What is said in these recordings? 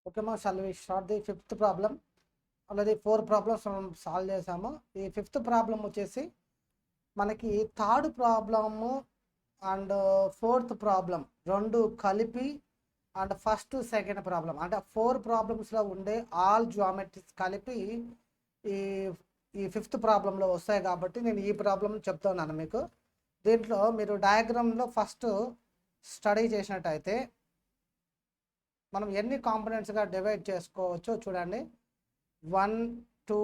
Okay మా shall we start the fifth problem. Already 4 problems మనం solve చేసాము. ఈ ఫిఫ్త్ ప్రాబ్లం వచ్చేసి మనకి third problem and fourth problem రెండు కలిపి అండ్ ఫస్ట్ సెకండ్ ప్రాబ్లం అంటే 4 ప్రాబ్లమ్స్లో ఉండే ఆల్ జియోమెట్రీస్ కలిపి ఈ ఈ ఫిఫ్త్ ప్రాబ్లంలో వస్తాయి కాబట్టి నేను ఈ ప్రాబ్లం చెప్తున్నాను మీకు. దీంట్లో మీరు డయాగ్రామ్లో ఫస్ట్ స్టడీ చేసినట్టయితే మనం ఎన్ని కాంపోనెంట్స్గా డివైడ్ చేసుకోవచ్చో చూడండి. 1 2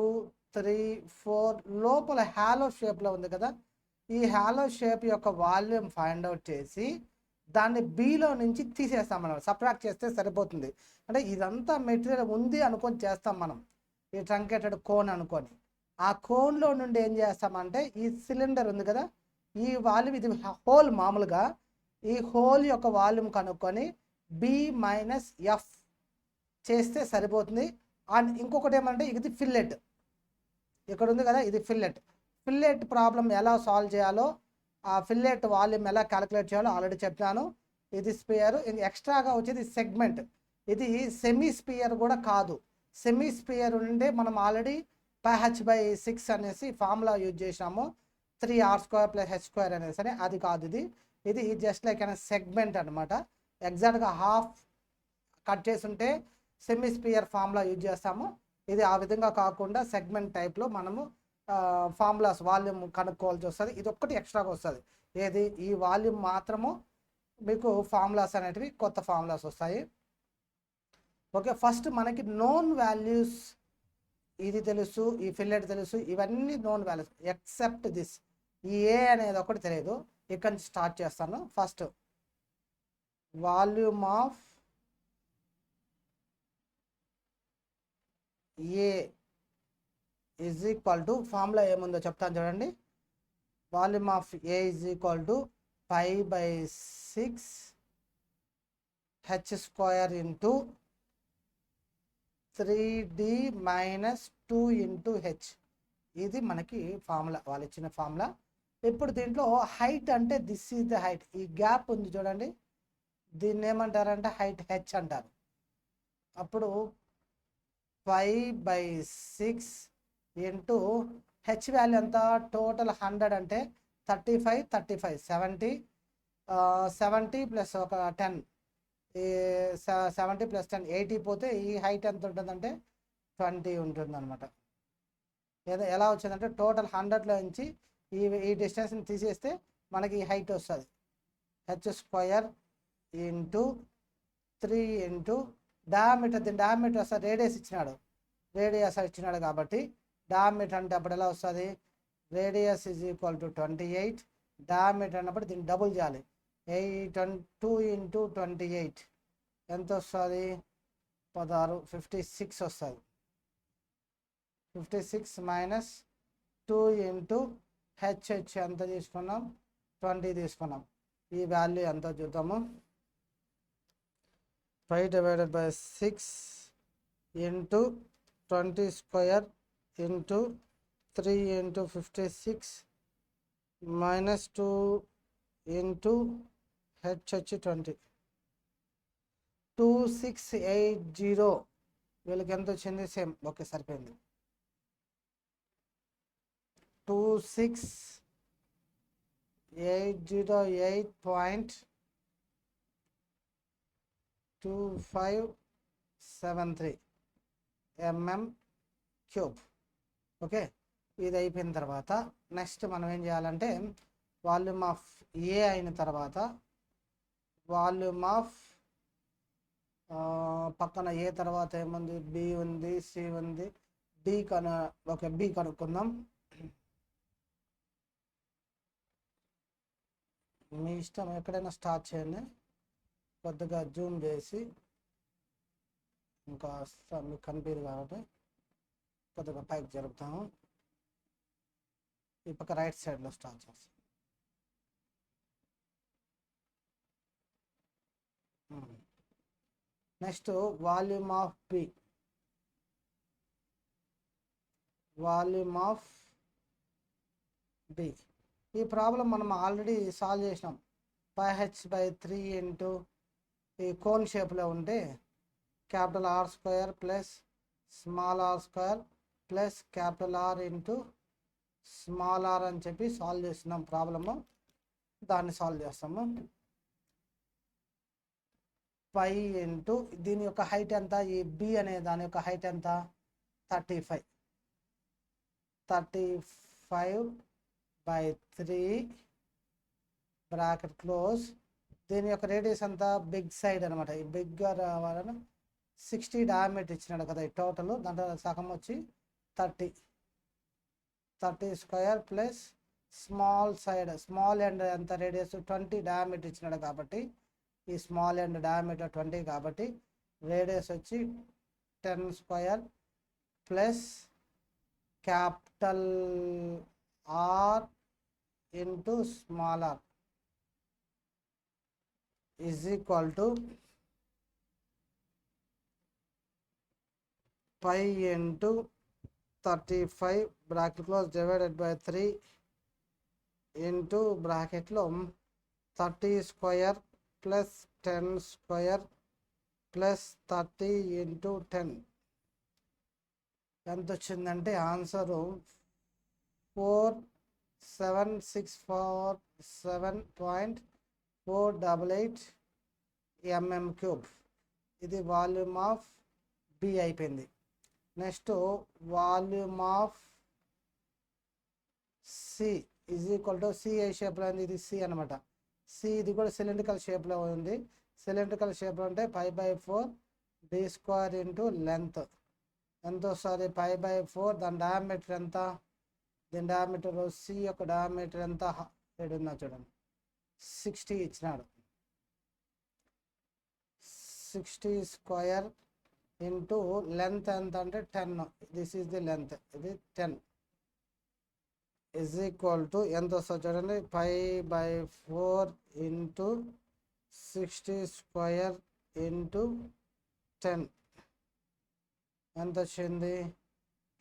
3 4 లోపల హాలో షేప్లో ఉంది కదా, ఈ హాలో షేప్ యొక్క వాల్యూమ్ ఫైండ్ అవుట్ చేసి దాన్ని బీలో నుంచి తీసేస్తాం. మనం సబ్ట్రాక్ట్ చేస్తే సరిపోతుంది. అంటే ఇదంతా మెటీరియల్ ఉంది అనుకొని చేస్తాం మనం, ఈ ట్రంకేటెడ్ కోన్ అనుకొని. ఆ కోన్లో నుండి ఏం చేస్తామంటే ఈ సిలిండర్ ఉంది కదా, ఈ వాల్యూమ్, ఇది హోల్ మామూలుగా ఈ హోల్ యొక్క వాల్యూమ్ కనుక్కొని బి మైనస్ ఎఫ్ చేస్తే సరిపోతుంది. అండ్ ఇంకొకటి ఏమంటే ఇది ఫిల్లెట్, ఇక్కడ ఉంది కదా, ఇది ఫిల్లెట్. ఫిల్లెట్ ప్రాబ్లం ఎలా సాల్వ్ చేయాలో, ఆ ఫిల్లెట్ వాల్యూమ్ ఎలా క్యాలిక్యులేట్ చేయాలో ఆల్రెడీ చెప్పాను. ఇది స్పియర్, ఇది ఎక్స్ట్రాగా వచ్చేది సెగ్మెంట్. ఇది సెమీ స్పియర్ కూడా కాదు. సెమీ స్పియర్ ఉంటే మనం ఆల్రెడీ πh/6 అనేసి ఫార్ములా యూజ్ చేసాము, 3r² + h² అనేసి అని. అది కాదు, ఇది జస్ట్ లైక్ అనే సెగ్మెంట్ అనమాట. ఎగ్జాక్ట్గా హాఫ్ కట్ చేసి ఉంటే సెమీ స్పియర్ ఫార్ములా యూజ్ చేస్తాము. ఇది ఆ విధంగా కాకుండా సెగ్మెంట్ టైప్లో మనము ఫార్ములాస్ వాల్యూమ్ కనుక్కోవాల్సి వస్తుంది. ఇది ఒక్కటి ఎక్స్ట్రాగా వస్తుంది. ఏది, ఈ వాల్యూమ్ మాత్రము మీకు ఫార్ములాస్ అనేటివి కొత్త ఫార్ములాస్ వస్తాయి. ఓకే, ఫస్ట్ మనకి నోన్ వాల్యూస్ ఇది తెలుసు, ఈ ఫిల్లెట్ తెలుసు, ఇవన్నీ నోన్ వాల్యూస్ ఎక్సెప్ట్ దిస్. ఈ ఏ అనేది ఒకటి తెలియదు. ఇక్కడ నుంచి స్టార్ట్ చేస్తాను. First volume of A is equal to, formula ఏముందో చెప్తాను చూడండి. Volume of A is equal to π/6 h² into 3d - 2 into h. ఇది మనకి ఫార్ములా, వాళ్ళు ఇచ్చిన ఫార్ములా. ఇప్పుడు దీంట్లో హైట్ అంటే దిస్ ఈజ్ ద హైట్. ఈ గ్యాప్ ఉంది చూడండి, దీన్ని ఏమంటారంటే హైట్ h అంటారు. అప్పుడు π/6 ఇంటూ హెచ్ వాల్యూ ఎంత, టోటల్ 100 అంటే 35 35 70 70 ప్లస్ ఒక 10, ఈ 70 + 10 80 పోతే ఈ హైట్ ఎంత ఉంటుందంటే 20 ఉంటుంది అనమాట. ఎలా వచ్చిందంటే టోటల్ 100లో నుంచి ఈ డిస్టెన్స్ని తీసేస్తే మనకి ఈ హైట్ వస్తుంది. h² into 3 into diameter. దీని డయామీటర్ వస్తుంది, రేడియస్ ఇచ్చినాడు కాబట్టి డయామీటర్ అంటే అప్పుడు ఎలా వస్తుంది, radius is equal to 28, diameter అన్నప్పుడు దీన్ని డబుల్ చేయాలి. 2 ఇంటూ 28 ఎంత వస్తుంది, 16, 56 వస్తుంది. 56 మైనస్ 2 ఇంటూ హెచ్ ఎంత తీసుకున్నాం, 20 తీసుకున్నాం. ఈ వాల్యూ ఎంత చూద్దాము. 5/6 into 20² into 3 into 56 minus 2 into H 20, 2680. వీళ్ళకి ఎంత వచ్చింది, సేమ్. ఓకే, సరిపోయింది. 26,808.2573 mm3. ఓకే, ఇది అయిపోయిన తర్వాత నెక్స్ట్ మనం ఏం చేయాలంటే వాల్యూమ్ ఆఫ్ ఏ అయిన తర్వాత వాల్యూమ్ ఆఫ్ పక్కన ఏ తర్వాత ఏముంది, బి ఉంది, సి ఉంది, డి ఓకే, బి కనుక్కుందాం. మీ ఇష్టం, ఎక్కడైనా స్టార్ట్ చేయండి. కొద్దిగా జూమ్ చేసి ఇంకా మీకు కనిపించదు కాబట్టి కొద్దిగా పైకి జరుపుతాము. ఈ పక్క రైట్ సైడ్లో స్టార్ట్ చేస్తాం. Next volume of B. Volume of B, ఈ ప్రాబ్లం మనం ఆల్రెడీ సాల్వ్ చేసినాం. πh/3 ఇంటూ ఈ కోన్ షేప్లో ఉంటే capital R square plus small R square plus capital R into small R అని చెప్పి సాల్వ్ చేస్తున్నాం ప్రాబ్లము. దాన్ని సాల్వ్ చేస్తాము. పై ఇంటూ దీని యొక్క హైట్ ఎంత, ఈ బి అనే దాని యొక్క హైట్ ఎంత, 35. 35/3 బ్రాకెట్ క్లోజ్. దీని యొక్క రేడియస్ అంతా బిగ్ సైడ్ అనమాట. ఈ బిగ్గా రావాలని 60 డయామీటర్ ఇచ్చినాడు కదా ఈ టోటల్. దాంట్లో సగం వచ్చి 30 square plus small side, small end ఎంత రేడియస్ 20 డయామీటర్ ఇచ్చినాడు కాబట్టి ఈ స్మాల్ ఎండ్ డయామీటర్ 20 కాబట్టి రేడియస్ వచ్చి 10 square plus capital R into small R is equal to pi into 35 bracket close divided by 3 into బ్రాకెట్లో 30 square plus 10 square plus 30 into 10 ఎంత వచ్చిందంటే answer 4764.488 mm³. ఇది వాల్యూమ్ ఆఫ్ బి అయిపోయింది. Next volume of C is equal to C ఏ షేప్లో ఉంది. ఇది C అనమాట. సి ఇది కూడా సిలిండ్రికల్ షేప్లో ఉంది. సిలిండ్రికల్ షేప్లో ఉంటే 5/4 d స్క్వేర్ ఇంటూ లెంత్ ఎంత వస్తుంది, 5/4. దాని డయామీటర్ ఎంత, దీని డయామీటర్ సి యొక్క డయామీటర్ ఎంత ఏడున్నా చూడండి 60 ఇచ్చినాడు. 60 స్క్వేర్ ఇంటూ లెంత్ ఎంత అంటే 10. దిస్ ఈజ్ ది లెంత్, ఇది 10 ఈజ్ ఈక్వల్ టు ఎంత వస్తుంది చూడండి 5/4 ఇంటూ 60 స్క్వేర్ ఇంటూ 10 ఎంత వచ్చింది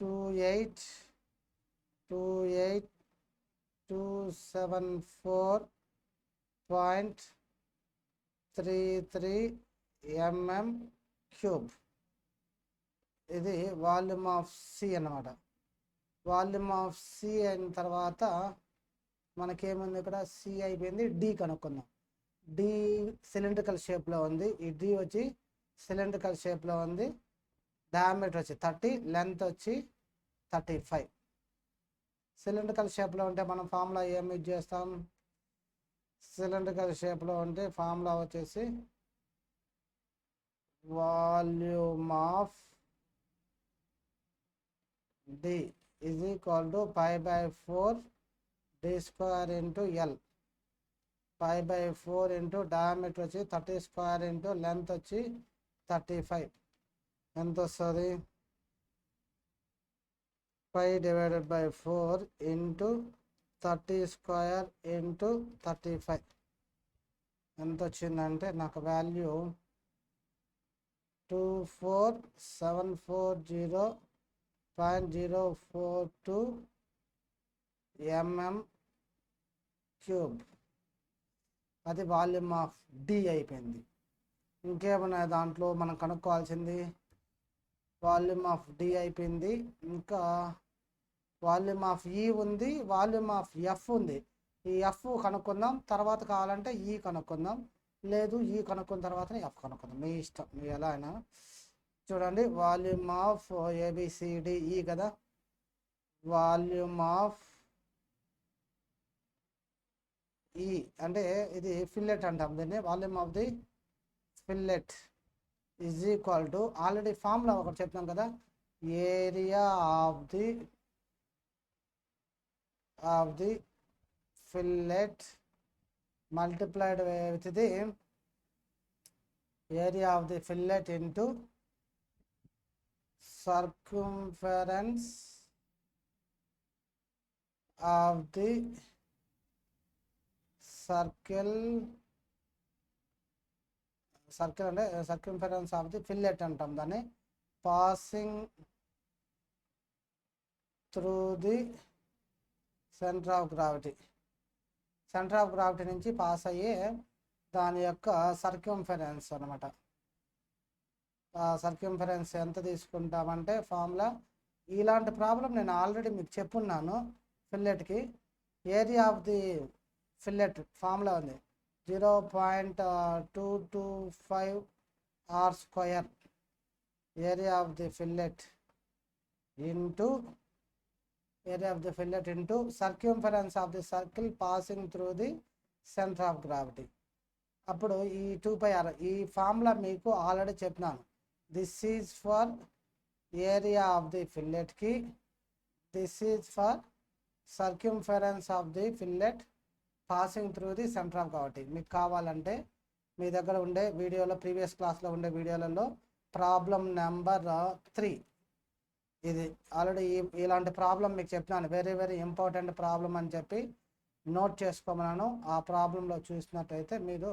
28,274.33 mm³. ఇది వాల్యూమ్ ఆఫ్ సి అన్నమాట. వాల్యూమ్ ఆఫ్ సి అయిన తర్వాత మనకేముంది ఇక్కడ, సి అయిపోయింది. డి కనుక్కుందాం. డి సిలిండ్రికల్ షేప్లో ఉంది. ఈ డి వచ్చి సిలిండ్రికల్ షేప్లో ఉంది. డయామీటర్ వచ్చి 30, లెంత్ వచ్చి 35. సిలిండ్రికల్ షేప్లో ఉంటే మనం ఫార్ములా ఏం యూజ్ చేస్తాం, సిలిండ్రికల్ షేప్లో ఉంటే ఫార్ములా వచ్చేసి volume of D is equal to 5/4 d square into L. 5/4 into diameter వచ్చి 30 స్క్వేర్ ఇంటూ లెంత్ వచ్చి 35 ఎంత వస్తుంది 5/4 ఇంటూ 30 స్క్వేర్ ఇంటూ 35 ఎంత వచ్చిందంటే నాకు వాల్యూ 24740.042 mm³. అది వాల్యూమ్ ఆఫ్ డి అయిపోయింది. ఇంకేమన్నా దాంట్లో మనం కనుక్కోవాల్సింది, వాల్యూమ్ ఆఫ్ డి అయిపోయింది. ఇంకా వాల్యూమ్ ఆఫ్ ఈ ఉంది, వాల్యూమ్ ఆఫ్ ఎఫ్ ఉంది. ఈ ఎఫ్ కనుక్కుందాం, తర్వాత కావాలంటే ఈ కనుక్కుందాం, లేదు ఈ కనుక్కున్న తర్వాత ఎఫ్ కనుక్కుందాం, మీ ఇష్టం, మీ ఎలా అయినా. చూడండి వాల్యూమ్ ఆఫ్ ఏబిసిడిఈ కదా, వాల్యూమ్ ఆఫ్ ఈ అంటే ఇది ఫిల్లెట్ అంటాం దీన్ని. Volume of the fillet is equal to, already formula ఒకటి చెప్తాం కదా, area of the fillet multiplied with the area of the fillet into circumference of the circle అంటే circumference of the fillet అంటాం దాన్ని, passing through the center of gravity. Centre of gravity నుంచి pass అయ్యే దాని యొక్క సర్కంఫరెన్స్ అనమాట. Circumference ఎంత తీసుకుంటామంటే ఫార్ములా ఇలాంటి ప్రాబ్లం నేను ఆల్రెడీ మీకు చెప్పున్నాను. ఫిల్లెట్కి area of the fillet formula ఉంది 0.225 R square area of the fillet into circumference of the circle passing through the centre of gravity. అప్పుడు ఈ 2πr ఈ ఫార్ములా మీకు ఆల్రెడీ చెప్పినాను. This is for area of the ఫిల్లెట్కి, this is for circumference of the fillet passing through the centre of gravity. మీకు కావాలంటే మీ దగ్గర ఉండే వీడియోలో, ప్రీవియస్ క్లాస్లో ఉండే వీడియోలలో ప్రాబ్లం నెంబర్ 3 ఇది ఆల్రెడీ ఇలాంటి ప్రాబ్లం మీకు చెప్పినాను. వెరీ వెరీ ఇంపార్టెంట్ ప్రాబ్లం అని చెప్పి నోట్ చేసుకోమన్నాను. ఆ ప్రాబ్లంలో చూసినట్టయితే మీరు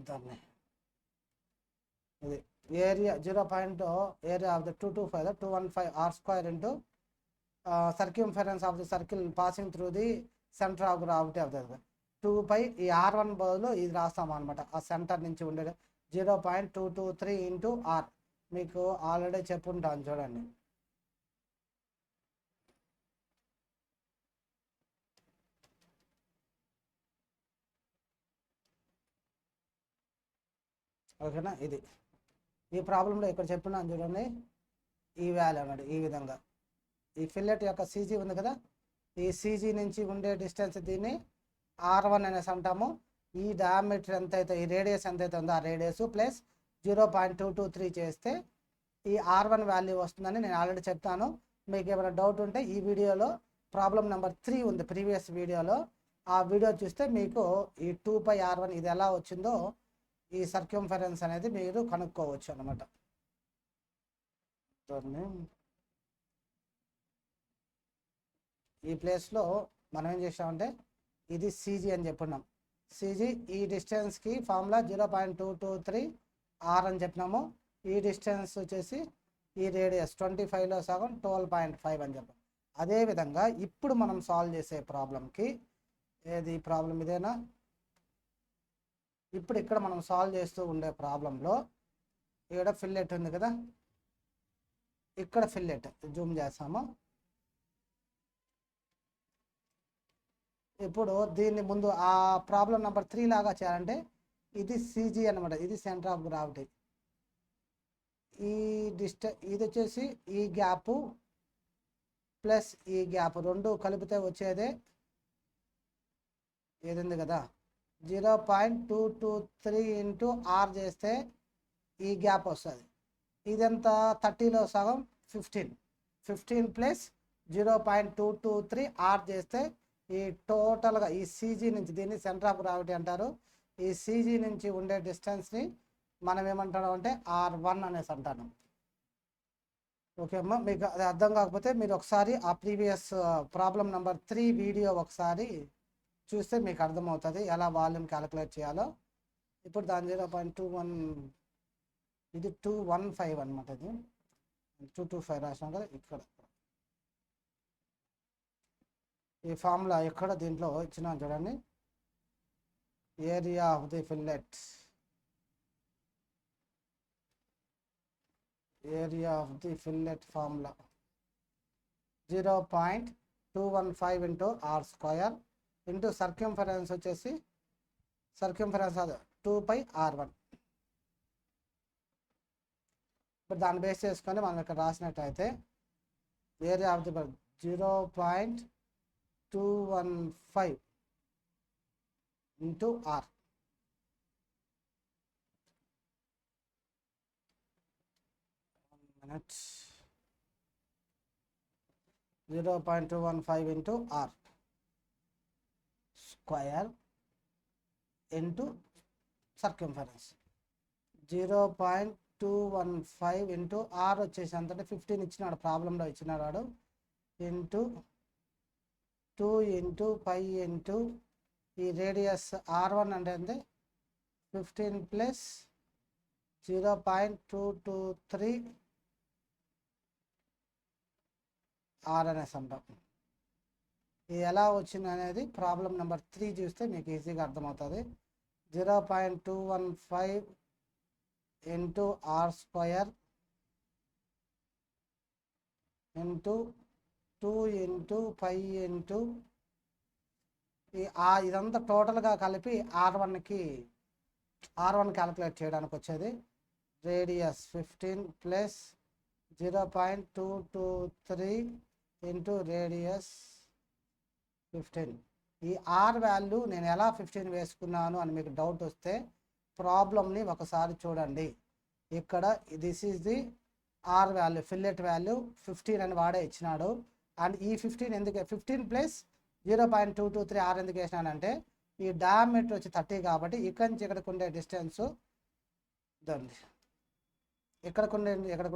దాన్ని ఇది area 0. Area of the 215 R square into circumference of the circle passing through the centre of gravity of the 2π ఈ R1 బదులు ఇది రాస్తాం అనమాట. ఆ సెంటర్ నుంచి ఉండే 0.223 ఇంటూ ఆర్ మీకు ఆల్రెడీ చెప్పుంటాను చూడండి. ఓకేనా? ఇది ఈ ప్రాబ్లంలో ఇక్కడ చెప్పున్నాను చూడండి. ఈ వాల్యూ అన్నమాట ఈ విధంగా ఈ ఫిల్లెట్ యొక్క సీజీ ఉంది కదా, ఈ సీజీ నుంచి ఉండే డిస్టెన్స్ దీన్ని R1 అనేసి అంటాము. ఈ డయామీటర్ ఎంతైతే, ఈ రేడియస్ ఎంతైతే ఉందో ఆ రేడియస్ ప్లస్ 0.223 చేస్తే ఈ R1 వాల్యూ వస్తుందని నేను ఆల్రెడీ చెప్తాను. మీకు ఏమైనా డౌట్ ఉంటే ఈ వీడియోలో ప్రాబ్లం నెంబర్ 3 ఉంది ప్రీవియస్ వీడియోలో, ఆ వీడియో చూస్తే మీకు ఈ 2πr1 ఇది ఎలా వచ్చిందో ఈ సర్క్యూంఫరెన్స్ అనేది మీరు కనుక్కోవచ్చు అనమాట. ఈ ప్లేస్లో మనం ఏం చేసామంటే ఇది సీజీ అని చెప్పున్నాం. సీజీ ఈ డిస్టెన్స్కి ఫార్ములా 0.223 ఆర్ అని చెప్పినాము. ఈ డిస్టెన్స్ వచ్చేసి ఈ రేడియస్ 25లో సగం 12.5 అని చెప్పాం. అదేవిధంగా ఇప్పుడు మనం సాల్వ్ చేసే ప్రాబ్లంకి ఏది ప్రాబ్లం ఇదేనా, ఇప్పుడు ఇక్కడ మనం సాల్వ్ చేస్తూ ఉండే ప్రాబ్లంలో ఇక్కడ ఫిల్లెట్ ఉంది కదా, ఇక్కడ ఫిల్లెట్ జూమ్ చేస్తాము. ఇప్పుడు దీన్ని ముందు ఆ ప్రాబ్లం నెంబర్ 3 లాగా చేయాలంటే ఇది సీజీ అనమాట, ఇది సెంటర్ ఆఫ్ గ్రావిటీ. ఈ ఇది వచ్చేసి ఈ గ్యాప్ ప్లస్ ఈ గ్యాప్ రెండు కలిపితే వచ్చేదే ఏది ఉంది కదా 0.223 ఇంటూ ఆర్ చేస్తే ఈ గ్యాప్ వస్తుంది. ఇదంతా 30లో సగం 15 ప్లస్ 0.223 ఆర్ చేస్తే ఈ టోటల్గా ఈ సీజీ నుంచి, దీన్ని సెంటర్ ఆఫ్ గ్రావిటీ అంటారు, ఈ సీజీ నుంచి ఉండే డిస్టెన్స్ని మనం ఏమంటాం అంటే R1 అనేసి అంటాను. ఓకే అమ్మా, మీకు అది అర్థం కాకపోతే మీరు ఒకసారి ఆ ప్రీవియస్ ప్రాబ్లం నెంబర్ 3 వీడియో ఒకసారి చూస్తే మీకు అర్థమవుతుంది ఎలా వాల్యూమ్ క్యాలిక్యులేట్ చేయాలో. ఇప్పుడు దాని 0.21 ఇది 215 అనమాట, ఇది 225 రాసినాం కదా. ఇక్కడ ఈ ఫార్ములా ఎక్కడ దీంట్లో ఇచ్చిన చూడండి, area of the fillet, area of the fillet formula 0.215 into R square into circumference వచ్చేసి సర్క్యూంఫరెన్స్ అది 2πr1. ఇప్పుడు దాన్ని బేస్ చేసుకొని మనం ఇక్కడ రాసినట్టయితే area of the 0.215 into R. minutes 0.215 into r square into circumference 0.215 into r వచ్చేసి అంతటే 15 ఇచ్చినాడు ప్రాబ్లంలో ఇచ్చినాడు వాడు, ఇంటూ 2 ఇంటూ పై ఇంటూ ఈ రేడియస్ r1 అంటే 15 ప్లస్ 0.223 ఆర్ అనేసి అంటాం. ఇది ఎలా వచ్చింది అనేది ప్రాబ్లం నెంబర్ 3 చూస్తే మీకు ఈజీగా అర్థమవుతుంది. 0.215 into R square into 2 into pi into ఇదంతా టోటల్గా కలిపి R1 క్యాలిక్యులేట్ చేయడానికి వచ్చేది. Radius 15 plus 0.223 into radius 15. ఈ ఆర్ వాల్యూ నేను ఎలా 15 వేసుకున్నాను అని మీకు డౌట్ వస్తే ప్రాబ్లమ్ని ఒకసారి చూడండి. ఇక్కడ this is the R value, fillet value 15 అని వాడే ఇచ్చినాడు. అండ్ ఈ 15 ఎందుకు 15 ప్లస్ 0.223 ఆర్ ఎందుకు వేసినానంటే ఈ డయామీటర్ వచ్చి 30 కాబట్టి ఇక్కడి నుంచి ఇక్కడికి ఉండే డిస్టెన్స్ ఇదండి, ఇక్కడికి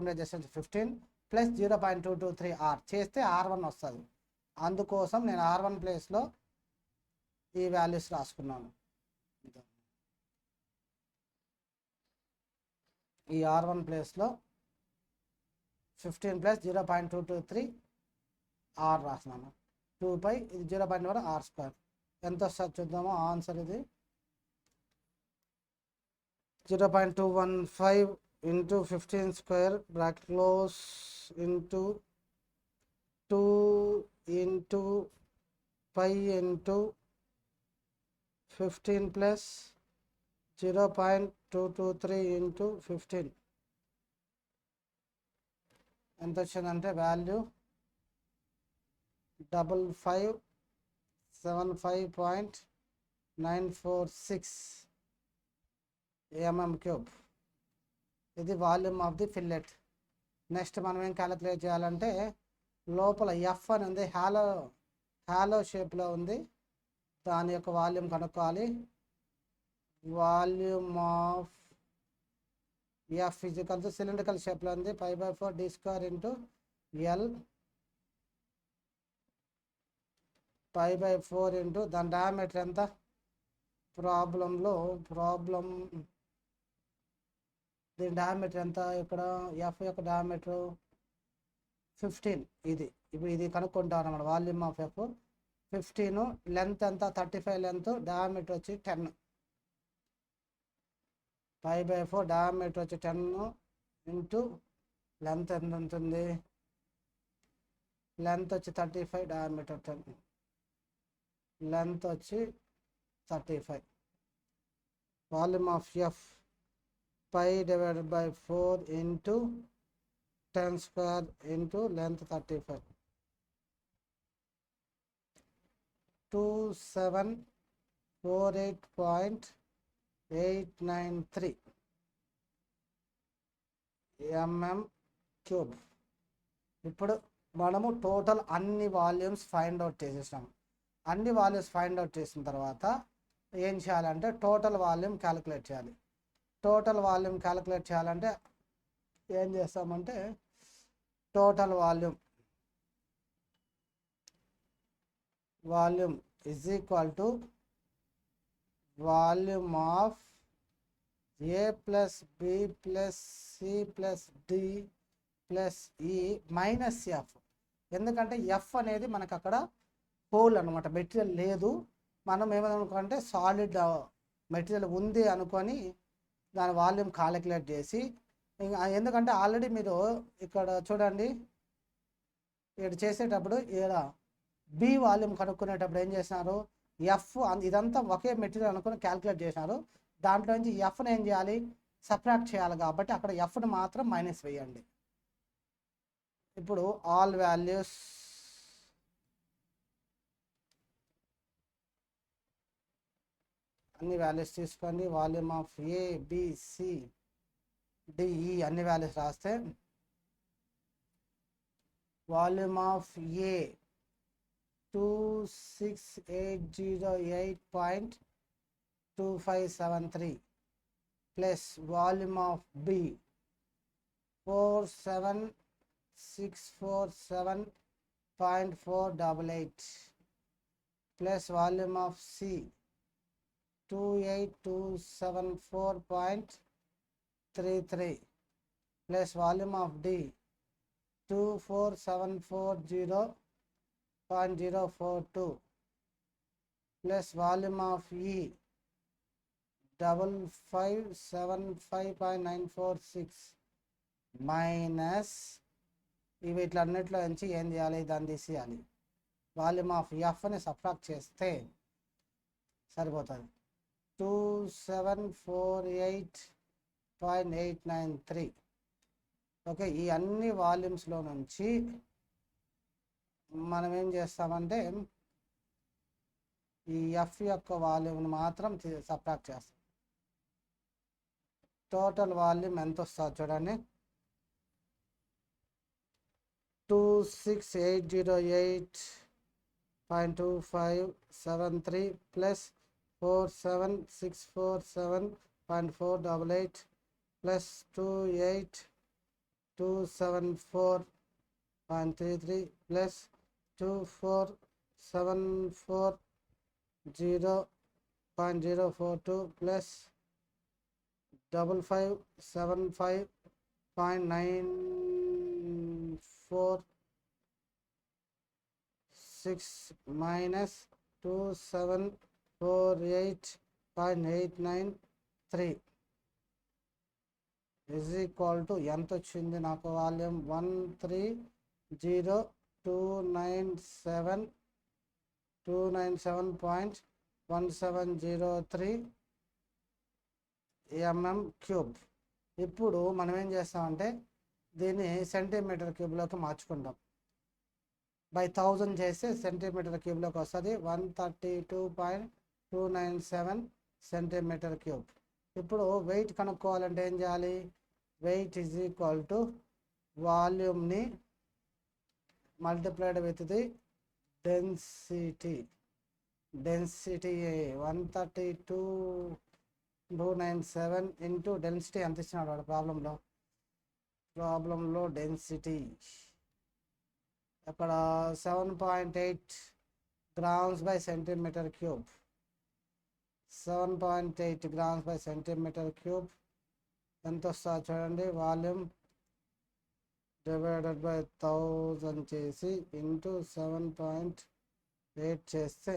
ఉండే డిస్టెన్స్ 15 ప్లస్ 0.223 ఆర్ చేస్తే R1 వస్తుంది. అందుకోసం నేను R1 ప్లేస్లో ఈ వాల్యూస్ రాసుకున్నాను. ఈ R1 ప్లేస్లో 15 ప్లస్ 0.223 ఆర్ రాసినాను. 2 ఇది 0.1 ఆర్ స్క్వేర్ ఎంత వస్తుంది చూద్దాము. ఆన్సర్ ఇది 0.215 into 15 square bracket close into 2 into pi into 15 plus 0.223 into 15 ఎంత వచ్చిందంటే వాల్యూ 5575.946 mm³. ఇది volume of the fillet. Next మనం ఏం క్యాలిక్యులేట్ చేయాలంటే లోపల ఎఫ్ అని ఉంది, హాలో షేప్లో ఉంది, దాని యొక్క వాల్యూమ్ కనుక్కోవాలి. Volume of F physical cylindrical షేప్లో ఉంది, π/4 d² ఇంటూ ఎల్ π/4 ఇంటూ దాని డయామీటర్ ఎంత ప్రాబ్లం దీని డయామీటర్ ఎంత, ఇక్కడ ఎఫ్ యొక్క డయామీటర్ 15. ఇప్పుడు ఇది కనుక్కుంటాం అన్నమాట. వాల్యూమ్ ఆఫ్ ఎఫ్ 15, లెంత్ ఎంత 35 లెంత్, డయామీటర్ వచ్చి 10, π/4 డయామీటర్ వచ్చి 10 ఇంటూ లెంత్ ఎంత ఉంటుంది, లెంత్ వచ్చి 35, డయామీటర్ 10, లెంత్ వచ్చి 35. Volume of F π/4 into 10² into length 35, 2748.893 mm³. ఇప్పుడు మనము టోటల్ అన్ని వాల్యూమ్స్ ఫైండ్ అవుట్ చేసేసాం. అన్ని వాల్యూమ్స్ ఫైండ్ అవుట్ చేసిన తర్వాత ఏం చేయాలంటే టోటల్ వాల్యూమ్ క్యాలిక్యులేట్ చేయాలి. టోటల్ వాల్యూమ్ క్యాలిక్యులేట్ చేయాలంటే ఏం చేస్తామంటే total volume is equal to volume of A plus B plus C plus D plus E minus F. ఎందుకంటే ఎఫ్ అనేది మనకు అక్కడ హోల్ అనమాట, మెటీరియల్ లేదు. మనం ఏమనుకుంటే సాలిడ్ మెటీరియల్ ఉంది అనుకొని దాని వాల్యూమ్ క్యాలిక్యులేట్ చేసి, ఎందుకంటే ఆల్రెడీ మీరు ఇక్కడ చూడండి, ఇక్కడ చేసేటప్పుడు ఇక్కడ బి వాల్యూమ్ కనుక్కునేటప్పుడు ఏం చేసినారు, ఎఫ్ ఇదంతా ఒకే మెటీరియల్ అనుకుని క్యాలిక్యులేట్ చేసినారు. దాంట్లో నుంచి ఎఫ్ని ఏం చేయాలి, సబ్ట్రాక్ట్ చేయాలి. కాబట్టి అక్కడ ఎఫ్ని మాత్రం మైనస్ వేయండి. ఇప్పుడు ఆల్ వాల్యూస్ అన్ని వాల్యూస్ తీసుకోండి. Volume of A B C D E అన్ని వాల్యూస్ రాస్తే volume of A 26,808.2573 plus volume of B 47,647.488 plus volume of C 28,274.33 plus volume of D 24,740.042 plus volume of E 5575.946 minus వీటిలన్నిటిలో నుంచి ఏం చేయాలి, దాన్ని తీసేయాలి. వాల్యూమ్ ఆఫ్ ఎఫ్ని సబ్ట్రాక్ట్ చేస్తే సరిపోతుంది. 2748.893. ఓకే, ఈ అన్ని వాల్యూమ్స్లో నుంచి మనం ఏం చేస్తామంటే ఈ ఎఫ్ యొక్క వాల్యూమ్ని మాత్రం సబ్ట్రాక్ట్ చేస్తాం. టోటల్ వాల్యూమ్ ఎంత వస్తుంది చూడండి, 26,808.2573 plus 47,647.488 plus 28,274.33 plus 2474.042 plus 5575.946 minus 2748.893 is equal to ఎంత వచ్చింది నాకు, వాల్యూమ్ 130,297.1703 mm³. ఇప్పుడు మనం ఏం చేస్తామంటే దీన్ని సెంటీమీటర్ క్యూబ్లోకి మార్చుకుంటాం. బై 1000 చేస్తే సెంటీమీటర్ క్యూబ్లోకి వస్తుంది 132.297 సెంటీమీటర్ క్యూబ్. ఇప్పుడు వెయిట్ కనుక్కోవాలంటే ఏం చేయాలి, వెయిట్ ఈజ్ ఈక్వల్ టు వాల్యూమ్ని multiplied with the density. 132.297 into density ఎంత ఇచ్చినాడు వాడు ప్రాబ్లంలో డెన్సిటీ అక్కడ 7.8 grams by centimetre cube. 7.8 grams by centimetre cube ఎంత వస్తుంది చూడండి, వాల్యూమ్ డివైడెడ్ బై 1000 చేసి ఇంటూ 7.8 చేస్తే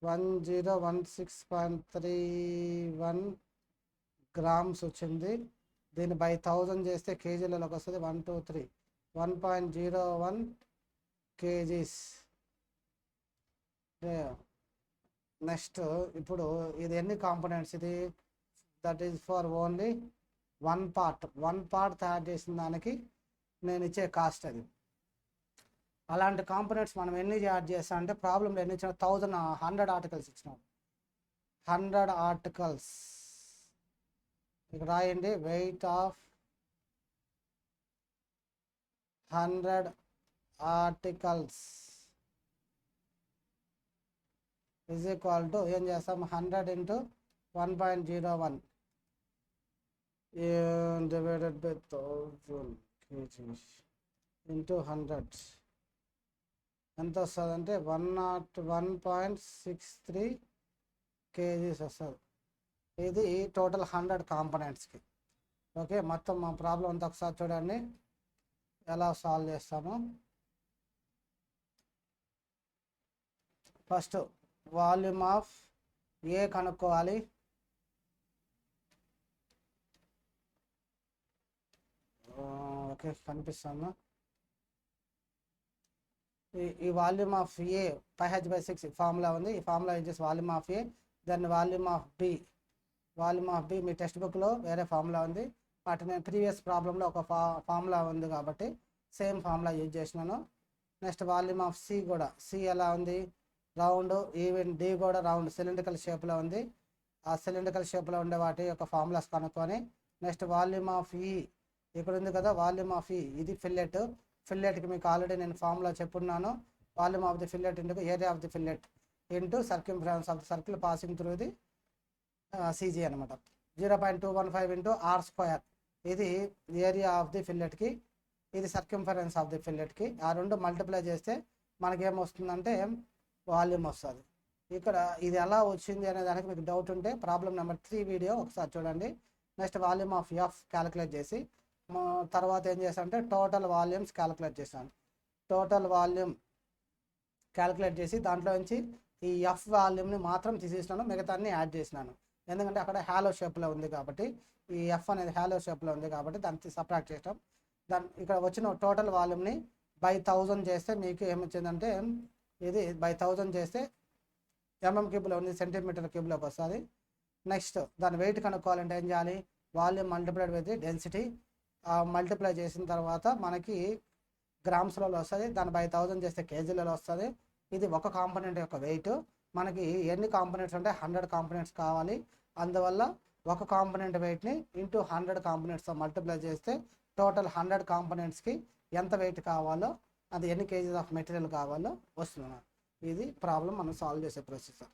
1016.31 grams వచ్చింది. దీన్ని బై 1000 చేస్తే కేజీలలోకి వస్తుంది 101 kgs. నెక్స్ట్ ఇప్పుడు ఇది ఎన్ని కాంపోనెంట్స్, ఇది that is for only one part తయారు చేసిన దానికి నేను ఇచ్చే కాస్ట్ అది. అలాంటి కాంపోనెంట్స్ మనం ఎన్ని యాడ్ చేస్తాం అంటే ప్రాబ్లంలో ఎన్ని ఇచ్చిన 100 ఆర్టికల్స్ ఇచ్చినాం. 100 ఆర్టికల్స్ ఇక్కడ రాయండి, weight of 100 articles is equal to ఏం చేస్తాం 100 into 1.01 divided by 1000 kgs into 100 ఎంత వస్తుంది అంటే 101.63 kgs వస్తుంది. ఇది టోటల్ 100 కాంపోనెంట్స్కి. ఓకే, మొత్తం మా ప్రాబ్లం అంతా ఒకసారి చూడండి ఎలా సాల్వ్ చేస్తాము. ఫస్ట్ వాల్యూమ్ ఆఫ్ ఏ కనుక్కోవాలి. ఓకే, కనిపిస్తాను. ఈ volume of A πh/6 formula ఉంది. ఈ ఫార్ములా యూజ్ చేసి వాల్యూమ్ ఆఫ్ ఏ, దాన్ని వాల్యూమ్ ఆఫ్ బి మీ టెక్స్ట్ బుక్లో వేరే ఫార్ములా ఉంది, బట్ నేను ప్రీవియస్ ప్రాబ్లంలో ఒక ఫార్ములా ఉంది కాబట్టి సేమ్ ఫార్ములా యూజ్ చేసినాను. నెక్స్ట్ వాల్యూమ్ ఆఫ్ సి కూడా, సి ఎలా ఉంది, రౌండ్, ఈవెన్ డి కూడా రౌండ్ సిలిండ్రికల్ షేప్లో ఉంది. ఆ సిలిండ్రికల్ షేప్లో ఉండే వాటి యొక్క ఫార్ములాస్ కనుక్కొని నెక్స్ట్ వాల్యూమ్ ఆఫ్ ఈ ఇక్కడ ఉంది కదా, వాల్యూమ్ ఆఫ్ ఈ ఇది ఫిల్లెట్కి మీకు ఆల్రెడీ నేను ఫార్ములా చెప్పున్నాను. Volume of the fillet into area of the fillet into circumference of the circle passing through the CG అనమాట. 0.215 ఇంటూ r². ఇది ఏరియా ఆఫ్ ది ఫిల్లెట్కి, ఇది సర్కంఫరెన్స్ ఆఫ్ ది ఫిల్లెట్కి. ఆ రెండు మల్టిప్లై చేస్తే మనకేమొస్తుందంటే వాల్యూమ్ వస్తుంది. ఇక్కడ ఇది ఎలా వచ్చింది అనే దానికి మీకు డౌట్ ఉంటే ప్రాబ్లం నెంబర్ 3 వీడియో ఒకసారి చూడండి. Next volume of F calculate చేసి తర్వాత ఏం చేశానంటే టోటల్ వాల్యూమ్స్ క్యాలిక్యులేట్ చేశాను. టోటల్ వాల్యూమ్ క్యాలిక్యులేట్ చేసి దాంట్లో నుంచి ఈ ఎఫ్ వాల్యూమ్ని మాత్రం తీసేసినాను, మిగతా అన్ని యాడ్ చేసినాను. ఎందుకంటే అక్కడ హ్యాలో షేప్లో ఉంది కాబట్టి, ఈ ఎఫ్ అనేది హ్యాలో షేప్లో ఉంది కాబట్టి దాన్ని సబ్ట్రాక్ట్ చేసాం. దాని ఇక్కడ వచ్చిన టోటల్ వాల్యూమ్ని బై 1000 చేస్తే మీకు ఏమొచ్చిందంటే, ఇది బై 1000 చేస్తే ఎంఎం క్యూబ్లో ఉంది, సెంటీమీటర్ క్యూబ్లోకి వస్తుంది. నెక్స్ట్ దాని వెయిట్ కనుక్కోవాలంటే ఏం చేయాలి, volume multiplied with density, multiply చేసిన తర్వాత మనకి గ్రామ్స్లలో వస్తుంది. దాన్ని బై 1000 చేస్తే కేజీలలో వస్తుంది. ఇది ఒక కాంపోనెంట్ యొక్క వెయిట్. మనకి ఎన్ని కాంపోనెంట్స్ అంటే 100 కాంపోనెంట్స్ కావాలి. అందువల్ల ఒక కాంపోనెంట్ వెయిట్ని ఇంటూ 100 కాంపోనెంట్స్తో మల్టిప్లై చేస్తే టోటల్ 100 కాంపోనెంట్స్కి ఎంత వెయిట్ కావాలో, అది ఎన్ని కేజీస్ ఆఫ్ మెటీరియల్ కావాలో వస్తుంది. ఇది ప్రాబ్లం మనం సాల్వ్ చేసే ప్రొసీజర్.